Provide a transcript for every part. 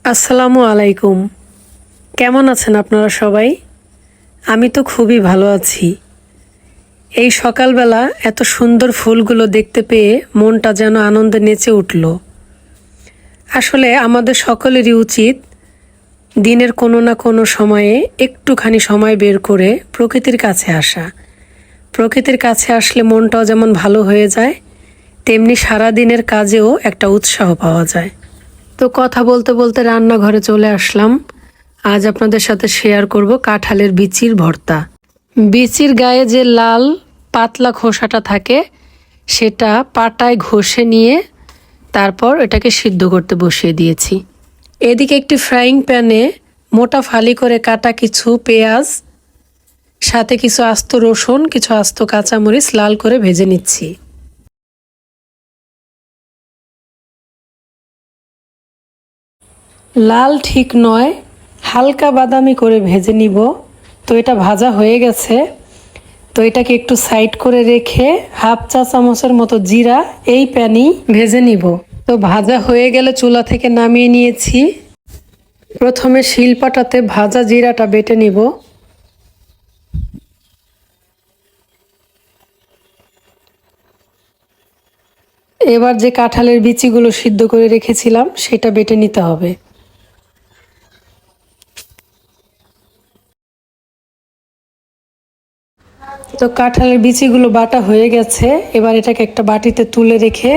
আসসালামু আলাইকুম। কেমন আছেন আপনারা সবাই? আমি তো খুবই ভালো আছি। এই সকালবেলা এত সুন্দর ফুলগুলো দেখতে পেয়ে মনটা যেন আনন্দে নেচে উঠল। আসলে আমাদের সকলেরই উচিত দিনের কোনো না কোনো সময়ে একটুখানি সময় বের করে প্রকৃতির কাছে আসা। প্রকৃতির কাছে আসলে মনটাও যেমন ভালো হয়ে যায়, তেমনি সারাদিনের কাজেও একটা উৎসাহ পাওয়া যায়। তো কথা বলতে বলতে রান্নাঘরে চলে আসলাম। আজ আপনাদের সাথে শেয়ার করব কাঁঠালের বিচির ভর্তা। বিচির গায়ে যে লাল পাতলা খোসাটা থাকে সেটা পাটায় ঘষে নিয়ে তারপর এটাকে সিদ্ধ করতে বসিয়ে দিয়েছি। এদিকে একটি ফ্রাইং প্যানে মোটা ফালি করে কাটা কিছু পেঁয়াজ, সাথে কিছু আস্ত রসুন, কিছু আস্ত কাঁচামরিচ লাল করে ভেজে নিচ্ছি। লাল ঠিক নয়, হালকা বাদামি করে ভেজে নিব। তো এটা ভাজা হয়ে গেছে। তো এটাকে একটু সাইড করে রেখে হাফ চা চামচের মতো জিরা এই প্যানেই ভেজে নিব। তো ভাজা হয়ে গেলে চুলা থেকে নামিয়ে নিয়েছি। প্রথমে শিলপাটাতে ভাজা জিরাটা বেটে নিব। এবার যে কাঁঠালের বিচিগুলো সিদ্ধ করে রেখেছিলাম সেটা বেটে নিতে হবে। তো কাঁঠালের বিচিগুলো বাটা হয়ে গেছে। এবার এটাকে একটা বাটিতে তুলে রেখে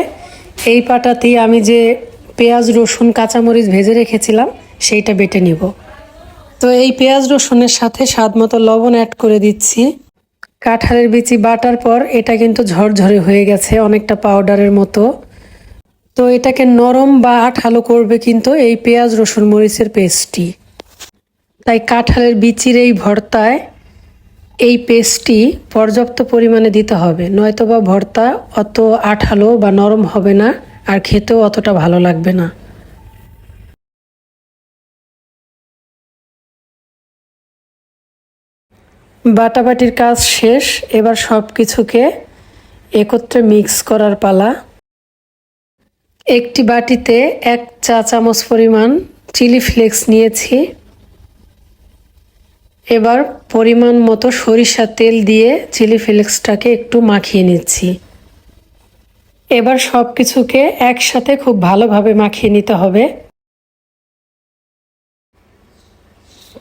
এই পাটাতেই আমি যে পেঁয়াজ রসুন কাঁচামরিচ ভেজে রেখেছিলাম সেইটা বেটে নিব। তো এই পেঁয়াজ রসুনের সাথে স্বাদ মতো লবণ অ্যাড করে দিচ্ছি। কাঁঠালের বিচি বাটার পর এটা কিন্তু ঝরঝরে হয়ে গেছে, অনেকটা পাউডারের মতো। তো এটাকে নরম বা আঠালো করবে কিন্তু এই পেঁয়াজ রসুন মরিচের পেস্টটি। তাই কাঁঠালের বিচির এই ভর্তায় এই পেস্টটি পর্যাপ্ত পরিমাণে দিতে হবে, নয়তোবা ভর্তা অত আঠালো বা নরম হবে না, আর খেতেও অতটা ভালো লাগবে না। বাটাবাটির কাজ শেষ। এবার সব কিছুকে একত্রে মিক্স করার পালা। একটি বাটিতে 1 চা চামচ পরিমাণ চিলি ফ্লেক্স নিয়েছি। এবার পরিমাণ মতো সরিষার তেল দিয়ে চিলি ফ্লেক্সটাকে একটু মাখিয়ে নিচ্ছি। এবার সব কিছুকে একসাথে খুব ভালোভাবে মাখিয়ে নিতে হবে।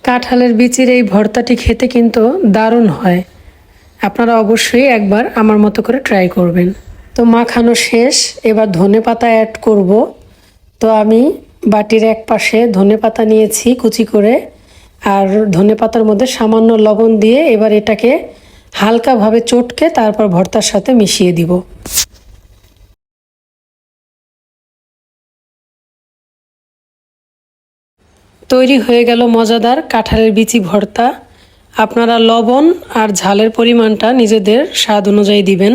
কাঁঠালের বিচির এই ভর্তাটি খেতে কিন্তু দারুণ হয়। আপনারা অবশ্যই একবার আমার মতো করে ট্রাই করবেন। তো মাখানো শেষ। এবার ধনেপাতা অ্যাড করব। তো আমি বাটির এক পাশে ধনেপাতা নিয়েছি কুচি করে, আর ধনেপাতার মধ্যে সামান্য লবণ দিয়ে এবার এটাকে হালকাভাবে চটকে তারপর ভর্তার সাথে মিশিয়ে দিব। তৈরি হয়ে গেল মজাদার কাঁঠালের বিচি ভর্তা। আপনারা লবণ আর ঝালের পরিমাণটা নিজেদের স্বাদ অনুযায়ী দিবেন।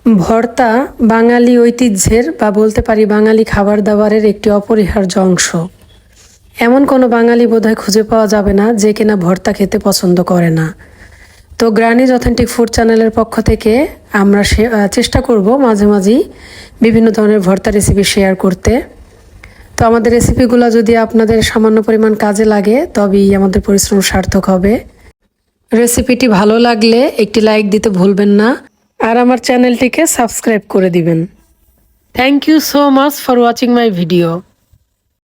ভর্তা বাঙালি ঐতিহ্যের বা বলতে পারি বাঙালি খাবার দাবারের একটি অপরিহার্য অংশ। এমন কোনো বাঙালি বোধহয় খুঁজে পাওয়া যাবে না যে কিনা ভর্তা খেতে পছন্দ করে না। তো গ্রানিজ অথেন্টিক ফুড চ্যানেলের পক্ষ থেকে আমরা চেষ্টা করব মাঝে মাঝেই বিভিন্ন ধরনের ভর্তা রেসিপি শেয়ার করতে। তো আমাদের রেসিপিগুলো যদি আপনাদের সামান্য পরিমাণ কাজে লাগে তবেই আমাদের পরিশ্রম সার্থক হবে। রেসিপিটি ভালো লাগলে একটি লাইক দিতে ভুলবেন না, আর আমার চ্যানেলটিকে সাবস্ক্রাইব করে দিবেন। Thank you so much for watching my video.